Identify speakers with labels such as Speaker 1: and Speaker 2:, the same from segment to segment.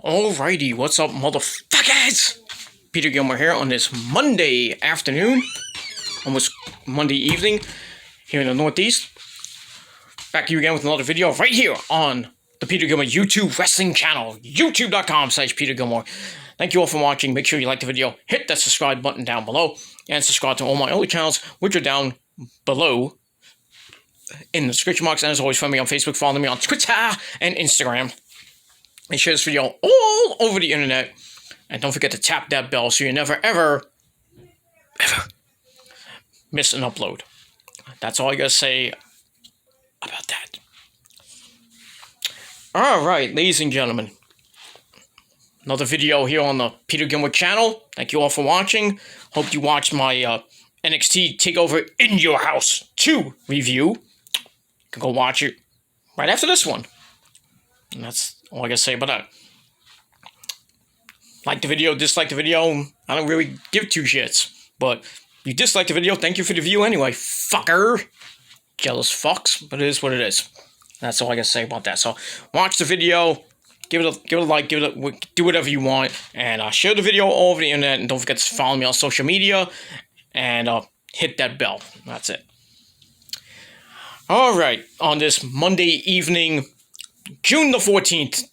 Speaker 1: Alrighty, what's up, motherfuckers? Peter Gilmore here on this Monday afternoon, almost Monday evening, here in the Northeast. Back to you again with another video right here on the Peter Gilmore YouTube wrestling channel, youtube.com/Peter Gilmore. Thank you all for watching. Make sure you like the video, hit that subscribe button down below, and subscribe to all my other channels, which are down below in the description box. And as always, find me on Facebook, follow me on Twitter and Instagram. And share this video all over the internet. And don't forget to tap that bell so you never, ever miss an upload. That's all I gotta say about that. Alright, ladies and gentlemen. Another video here on the Peter Gilmore channel. Thank you all for watching. Hope you watched my NXT TakeOver In Your House 2 review. You can go watch it right after this one. And that's all I gotta say about that. Like the video, dislike the video. I don't really give two shits. But if you dislike the video, thank you for the view anyway, fucker. Jealous fucks, but it is what it is. That's all I gotta say about that. So watch the video, give it a like, do whatever you want, and share the video all over the internet. And don't forget to follow me on social media and hit that bell. That's it. All right, on this Monday evening, June the 14th,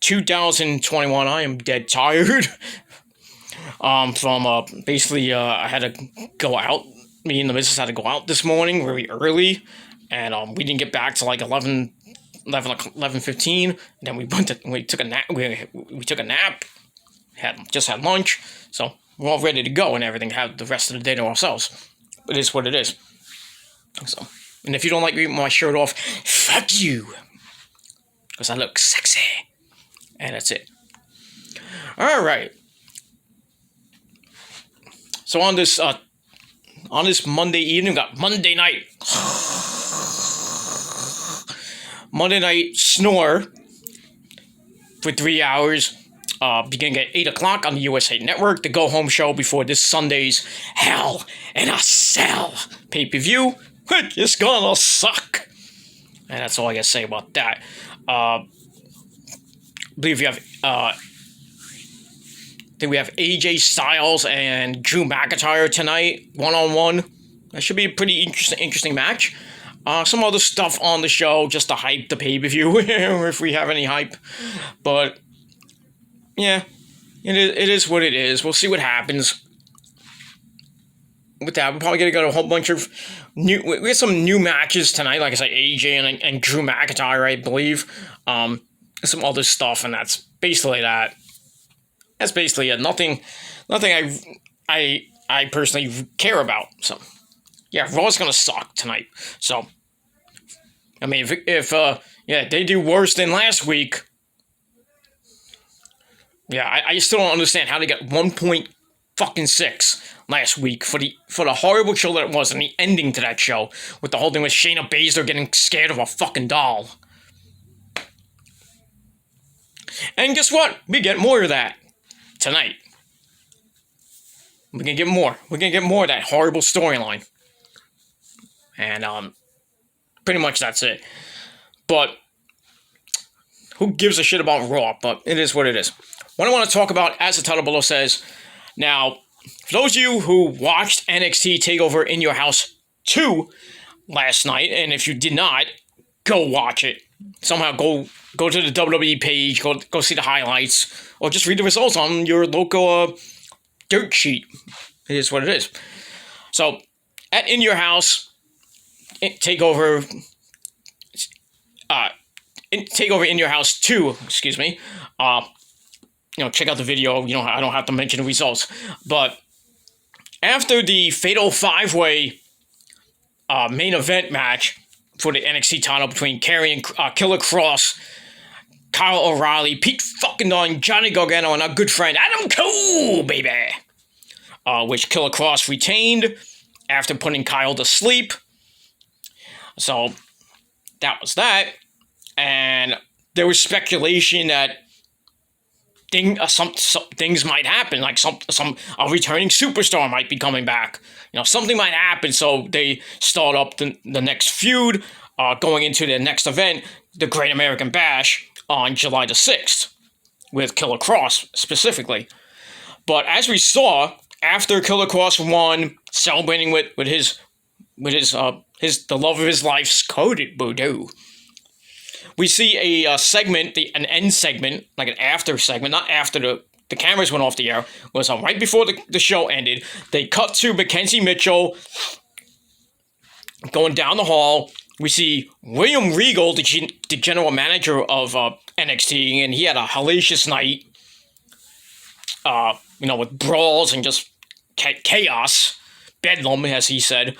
Speaker 1: 2021, I am dead tired. Basically, I had to go out. Me and the missus had to go out this morning very early, and we didn't get back to like 11:15. Then we took a nap. We took a nap. Just had lunch, so we're all ready to go and everything. Have the rest of the day to ourselves. It is what it is. So, and if you don't like me with my shirt off, fuck you. Because I look sexy. And that's it. Alright. So on this Monday evening, we got Monday night. Monday night snore for 3 hours. Beginning at 8 o'clock on the USA Network. The go-home show before this Sunday's Hell in a Cell pay-per-view. It's gonna suck. And that's all I gotta say about that. I believe we have AJ Styles and Drew McIntyre tonight, one-on-one. That should be a pretty interesting match. Some other stuff on the show just to hype the pay-per-view, if we have any hype. But yeah, it is what it is. We'll see what happens with that. We're probably gonna get a whole bunch of we have some new matches tonight. Like I said, AJ and Drew McIntyre, I believe. Some other stuff, and that's basically that. That's basically it. Nothing I personally care about. So yeah, Raw's gonna suck tonight. So I mean, if they do worse than last week. Yeah, I still don't understand how they got 1.6 last week for the horrible show that it was, and the ending to that show with the whole thing with Shayna Baszler getting scared of a fucking doll. And guess what? We get more of that tonight. We're gonna get more. We're gonna get more of that horrible storyline. And pretty much that's it. But who gives a shit about Raw? But it is what it is. What I want to talk about, as the title below says, now, for those of you who watched NXT TakeOver In Your House 2 last night, and if you did not, go watch it. Somehow go to the WWE page, go see the highlights, or just read the results on your local dirt sheet. It is what it is. So, at In Your House, TakeOver In Your House 2, excuse me, check out the video. I don't have to mention the results. But after the Fatal 5-Way main event match for the NXT title between Kerry and Killer Cross, Kyle O'Reilly, Pete fucking Dunne, Johnny Gargano, and our good friend Adam Cole, baby, which Killer Cross retained after putting Kyle to sleep. So that was that. And there was speculation that some things might happen, like a returning superstar might be coming back. Something might happen, so they start up the next feud, going into the next event, the Great American Bash, on July the 6th. with Killer Cross specifically. But as we saw, after Killer Cross won, celebrating with the love of his life, Coded Voodoo, we see a segment, an end segment, like an after segment, not after the cameras went off the air. It was right before the show ended. They cut to Mackenzie Mitchell going down the hall. We see William Regal, the general manager of NXT, and he had a hellacious night. With brawls and just chaos, bedlam, as he said.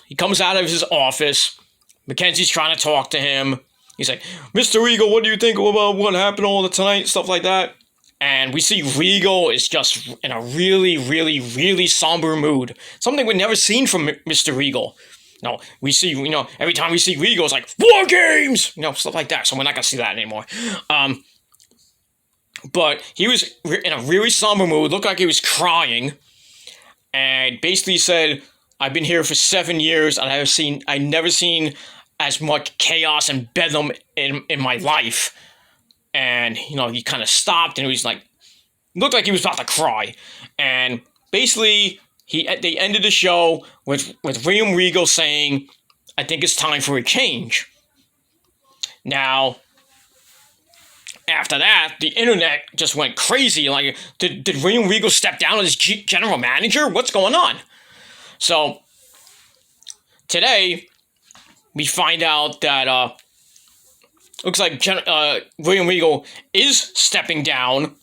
Speaker 1: He comes out of his office. Mackenzie's trying to talk to him. He's like, Mr. Regal, what do you think about what happened all tonight? Stuff like that. And we see Regal is just in a really, really, really somber mood. Something we've never seen from Mr. Regal. We see, every time we see Regal, it's like, War Games! Stuff like that. So we're not going to see that anymore. But he was in a really somber mood, looked like he was crying, and basically said, I've been here for 7 years, and I've never seen as much chaos and bedlam in my life. And, he kind of stopped, and he was like, looked like he was about to cry. And basically, they ended the show with William Regal saying, I think it's time for a change. Now, after that, the internet just went crazy. Like, did William Regal step down as general manager? What's going on? So, today, we find out that, looks like William Regal is stepping down.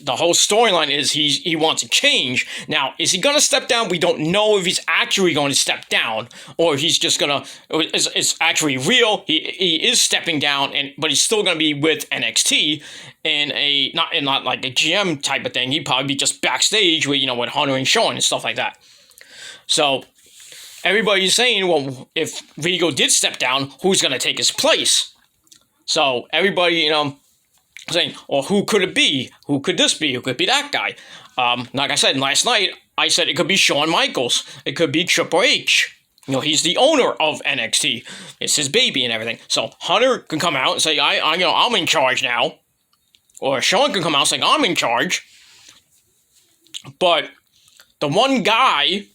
Speaker 1: The whole storyline is he wants a change. Now, is he going to step down? We don't know if he's actually going to step down, or if he's just going to, it's actually real. He is stepping down, but he's still going to be with NXT in not like a GM type of thing. He'd probably be just backstage with, with Hunter and Shawn and stuff like that. So, everybody's saying, well, if Regal did step down, who's going to take his place? So, everybody, saying, or who could it be? Who could this be? Who could be that guy? Like I said, last night, I said it could be Shawn Michaels. It could be Triple H. He's the owner of NXT. It's his baby and everything. So Hunter can come out and say, I'm in charge now. Or Shawn can come out and say, I'm in charge. But the one guy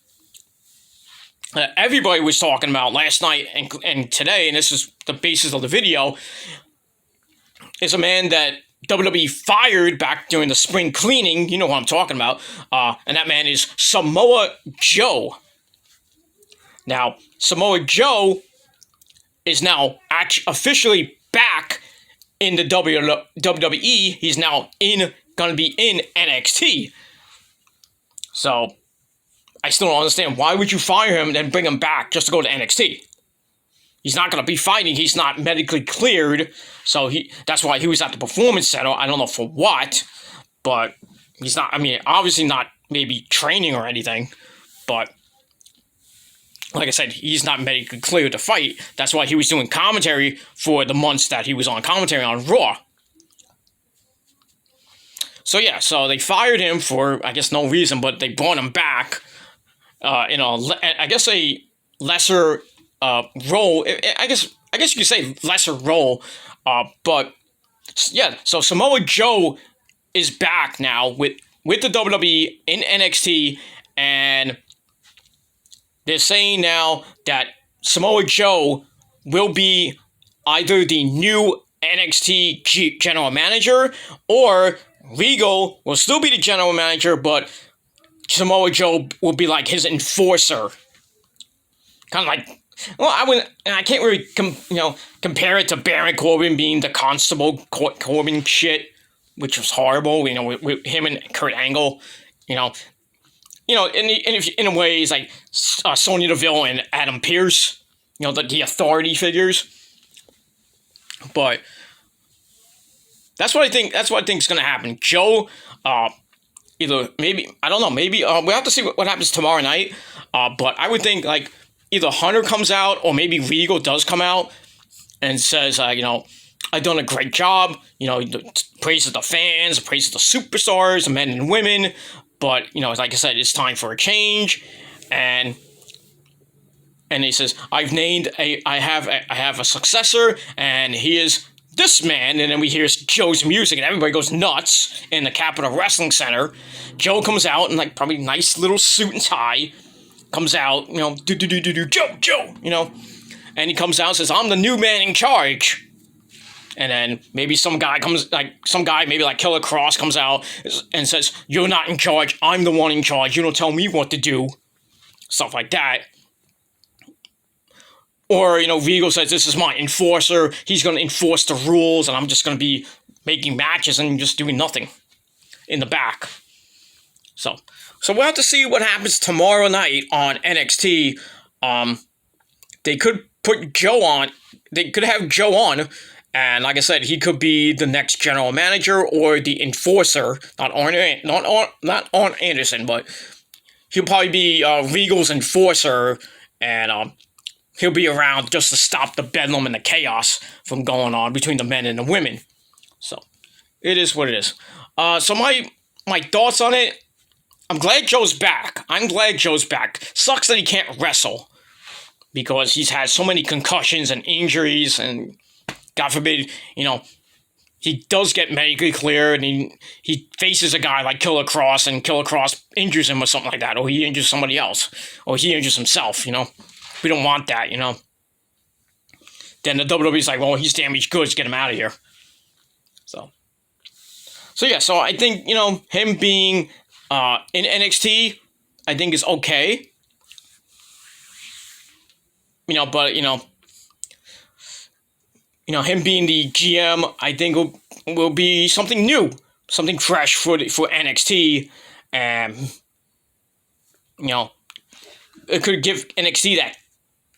Speaker 1: that everybody was talking about last night and today, and this is the basis of the video, is a man that WWE fired back during the spring cleaning. You know what I'm talking about. And that man is Samoa Joe. Now, Samoa Joe is now officially back in the WWE. He's now going to be in NXT. So, I still don't understand. Why would you fire him and then bring him back just to go to NXT? He's not going to be fighting. He's not medically cleared. So that's why he was at the Performance Center. I don't know for what. But he's not, obviously not maybe training or anything. But like I said, he's not medically cleared to fight. That's why he was doing commentary for the months that he was on commentary on Raw. So yeah, so they fired him for, I guess, no reason. But they brought him back in a lesser role. I guess you could say lesser role, but yeah. So Samoa Joe is back now with the WWE in NXT, and they're saying now that Samoa Joe will be either the new NXT general manager, or Regal will still be the general manager, but Samoa Joe will be like his enforcer, kind of like. Well, I can't really compare it to Baron Corbin being the Constable Corbin shit, which was horrible. With him and Kurt Angle, in a way, it's like Sonya Deville and Adam Pearce, the authority figures. But that's what I think. That's what I think is going to happen. Joe, we'll have to see what happens tomorrow night. But I would think either Hunter comes out or maybe Regal does come out and says, I've done a great job. Praises the fans, praises the superstars, the men and women. But, like I said, it's time for a change. And he says, I have a successor, and he is this man, and then we hear Joe's music, and everybody goes nuts in the Capitol Wrestling Center. Joe comes out in, like, probably nice little suit and tie, comes out, you know, Joe, you know, and he comes out and says, I'm the new man in charge. And then maybe some guy, maybe like Killer Cross, comes out and says, you're not in charge, I'm the one in charge, you don't tell me what to do. Stuff like that. Or, you know, Regal says, this is my enforcer, he's going to enforce the rules, and I'm just going to be making matches and just doing nothing in the back. So we'll have to see what happens tomorrow night on NXT. They could put Joe on, they could have Joe on, and like I said, he could be the next general manager or the enforcer, not Arn Anderson, but he'll probably be Regal's enforcer, and he'll be around just to stop the bedlam and the chaos from going on between the men and the women. So, it is what it is. So my thoughts on it, I'm glad Joe's back. Sucks that he can't wrestle, because he's had so many concussions and injuries, and God forbid, you know, he does get medically cleared, and he faces a guy like Killer Cross, and Killer Cross injures him or something like that, or he injures somebody else, or he injures himself, you know. We don't want that, you know. Then the WWE's like, well, he's damaged goods, get him out of here. So yeah, so I think, you know, him being in NXT, I think is okay. You know, but, you know, him being the GM, I think will be something new, something fresh for NXT, and, you know, it could give NXT that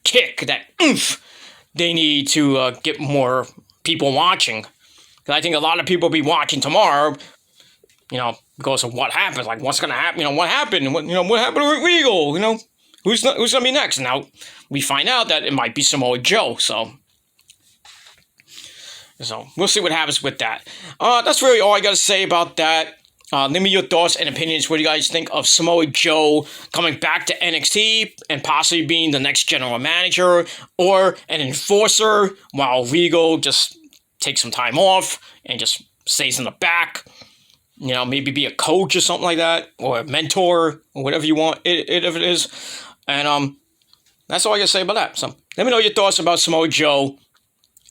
Speaker 1: kick, that oomph they need to get more people watching. Because I think a lot of people will be watching tomorrow, you know, because of what happened. Like, what's going to happen? You know, what happened? What happened with Regal? You know, who's going to be next? Now, we find out that it might be Samoa Joe, so we'll see what happens with that. That's really all I got to say about that. Leave me your thoughts and opinions. What do you guys think of Samoa Joe coming back to NXT and possibly being the next general manager or an enforcer while Regal just takes some time off and just stays in the back? You know, maybe be a coach or something like that, or a mentor, or whatever you want if it is. And that's all I got to say about that. So let me know your thoughts about Samoa Joe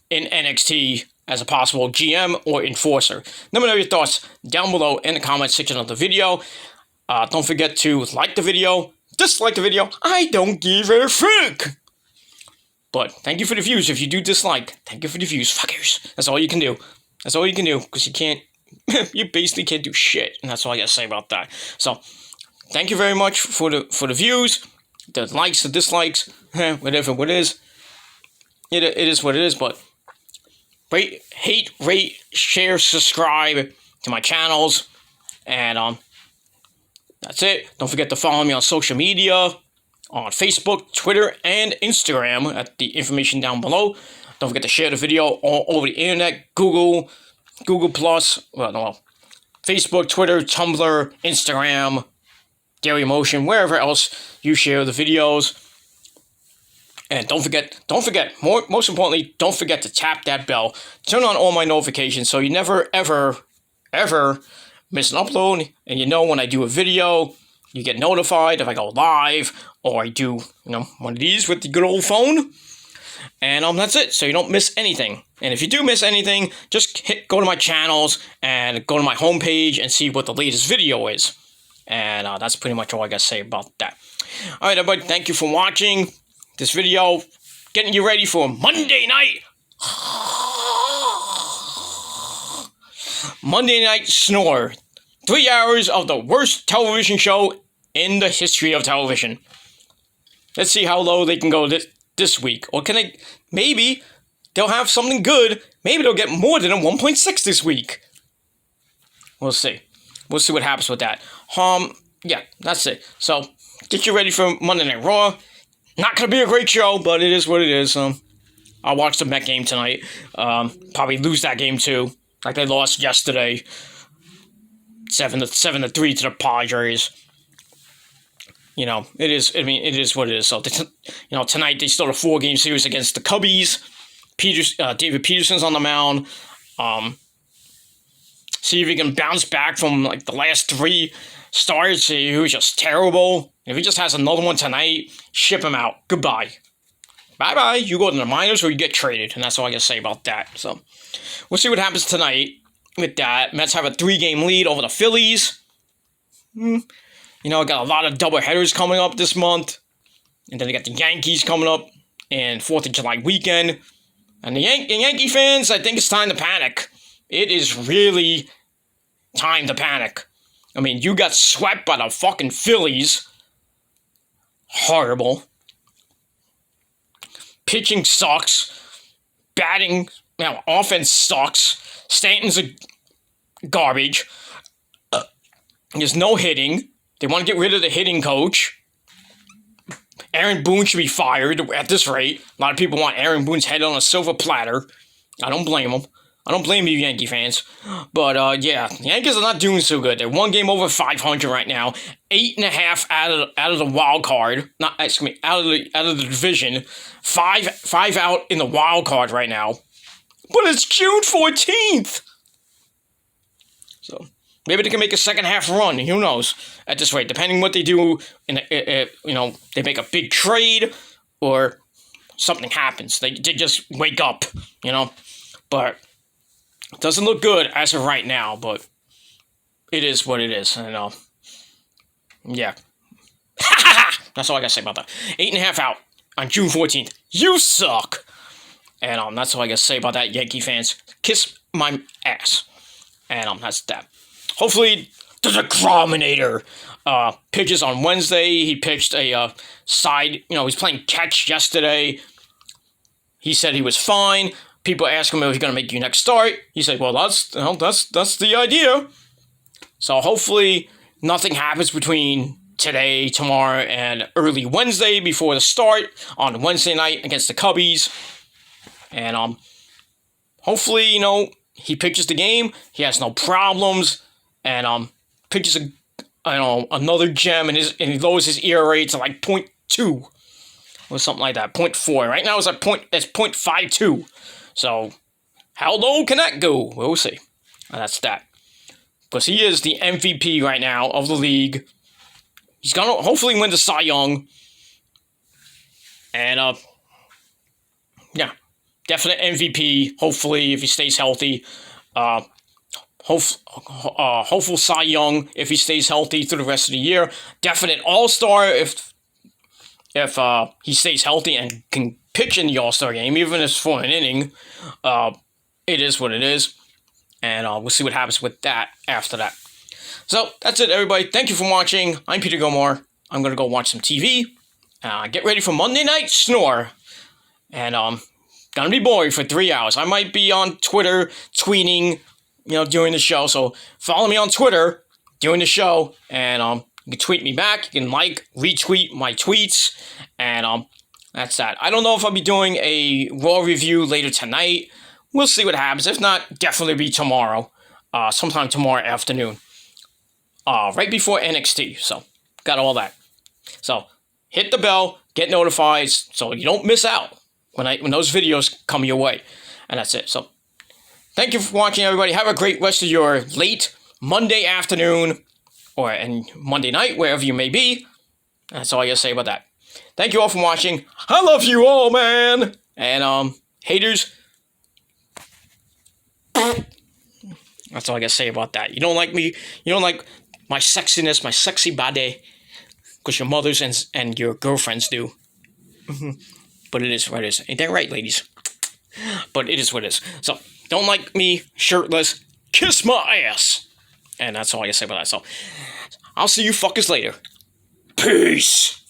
Speaker 1: in NXT as a possible GM or enforcer. Let me know your thoughts down below in the comments section of the video. Don't forget to like the video, dislike the video. I don't give a fuck. But thank you for the views. If you do dislike, thank you for the views, fuckers. That's all you can do. That's all you can do, because you can't, you basically can't do shit. And that's all I gotta say about that. So, thank you very much for the views, the likes, the dislikes, whatever it is. It is what it is, but rate, share, subscribe to my channels, and that's it. Don't forget to follow me on social media, on Facebook, Twitter, and Instagram at the information down below. Don't forget to share the video all over the internet, Google Plus, Facebook, Twitter, Tumblr, Instagram, Dailymotion, wherever else you share the videos. And don't forget, most importantly, don't forget to tap that bell. Turn on all my notifications so you never, ever, ever miss an upload. And you know when I do a video, you get notified if I go live, or I do, one of these with the good old phone. And that's it, so you don't miss anything. And if you do miss anything, just go to my channels and go to my homepage and see what the latest video is. And that's pretty much all I got to say about that. All right, everybody, thank you for watching this video, getting you ready for Monday night. Monday Night Snore. 3 hours of the worst television show in the history of television. Let's see how low they can go this week. Or can they, maybe they'll have something good. Maybe they'll get more than a 1.6 this week. We'll see. We'll see what happens with that. Yeah, that's it. So, get you ready for Monday Night Raw. Not going to be a great show, but it is what it is. I'll watch the Met game tonight. Probably lose that game too, like they lost yesterday. 7-3 to the Padres. It is. I mean, it is what it is. So, tonight they start a 4-game series against the Cubbies. David Peterson's on the mound. See if he can bounce back from like the last 3 starts. He was just terrible. If he just has another one tonight, ship him out. Goodbye. Bye-bye. You go to the minors or you get traded. And that's all I got to say about that. So, we'll see what happens tonight with that. Mets have a 3-game lead over the Phillies. You know, got a lot of doubleheaders coming up this month. And then they got the Yankees coming up and 4th of July weekend. And the Yankee fans, I think it's time to panic. It is really time to panic. I mean, you got swept by the fucking Phillies. Horrible. Pitching sucks. Batting, offense sucks. Stanton's a garbage. There's no hitting. They want to get rid of the hitting coach. Aaron Boone should be fired at this rate. A lot of people want Aaron Boone's head on a silver platter. I don't blame them. I don't blame you, Yankee fans. But, yeah, the Yankees are not doing so good. They're 1 game over 500 right now. 8.5 out of the wild card. Out of the division. 5 out in the wild card right now. But it's June 14th! So, maybe they can make a second half run. Who knows? At this rate, depending what they do, they make a big trade or something happens. They just wake up, But it doesn't look good as of right now, but it is what it is. And, yeah. That's all I got to say about that. 8.5 out on June 14th. You suck! And that's all I got to say about that, Yankee fans. Kiss my ass. And that's that. Hopefully, the Degrominator pitches on Wednesday. He pitched a side, he's playing catch yesterday. He said he was fine. People ask him if he's going to make you next start. He said, well, that's the idea. So hopefully nothing happens between today, tomorrow, and early Wednesday before the start on Wednesday night against the Cubbies. And hopefully, he pitches the game. He has no problems. And pitches another gem, and he lowers his ERA to like 0.2 or something like that, 0.4. Right now it's 0.52. So how low can that go? We'll see. And that's that. Because he is the MVP right now of the league. He's gonna hopefully win the Cy Young. And yeah, definite MVP. Hopefully, if he stays healthy. Hopeful Cy Young if he stays healthy through the rest of the year. Definite All-Star if he stays healthy and can pitch in the All-Star game, even if it's for an inning. It is what it is. And we'll see what happens with that after that. So, that's it, everybody. Thank you for watching. I'm Peter Gilmore. I'm going to go watch some TV. Get ready for Monday Night Snore. And gonna be boring for 3 hours. I might be on Twitter tweeting, during the show. So follow me on Twitter during the show, and you can tweet me back. You can retweet my tweets, and that's that. I don't know if I'll be doing a Raw review later tonight. We'll see what happens. If not, definitely be tomorrow, sometime tomorrow afternoon, right before NXT. So got all that. So hit the bell, get notified, so you don't miss out when those videos come your way, and that's it. So. Thank you for watching, everybody. Have a great rest of your late Monday afternoon and Monday night, wherever you may be. That's all I got to say about that. Thank you all for watching. I love you all, man. And, haters. That's all I got to say about that. You don't like me. You don't like my sexiness, my sexy body. Because your mothers and your girlfriends do. But it is what it is. Ain't that right, ladies? But it is what it is. So. Don't like me shirtless, kiss my ass. And that's all I can say about that. So, I'll see you fuckers later. Peace.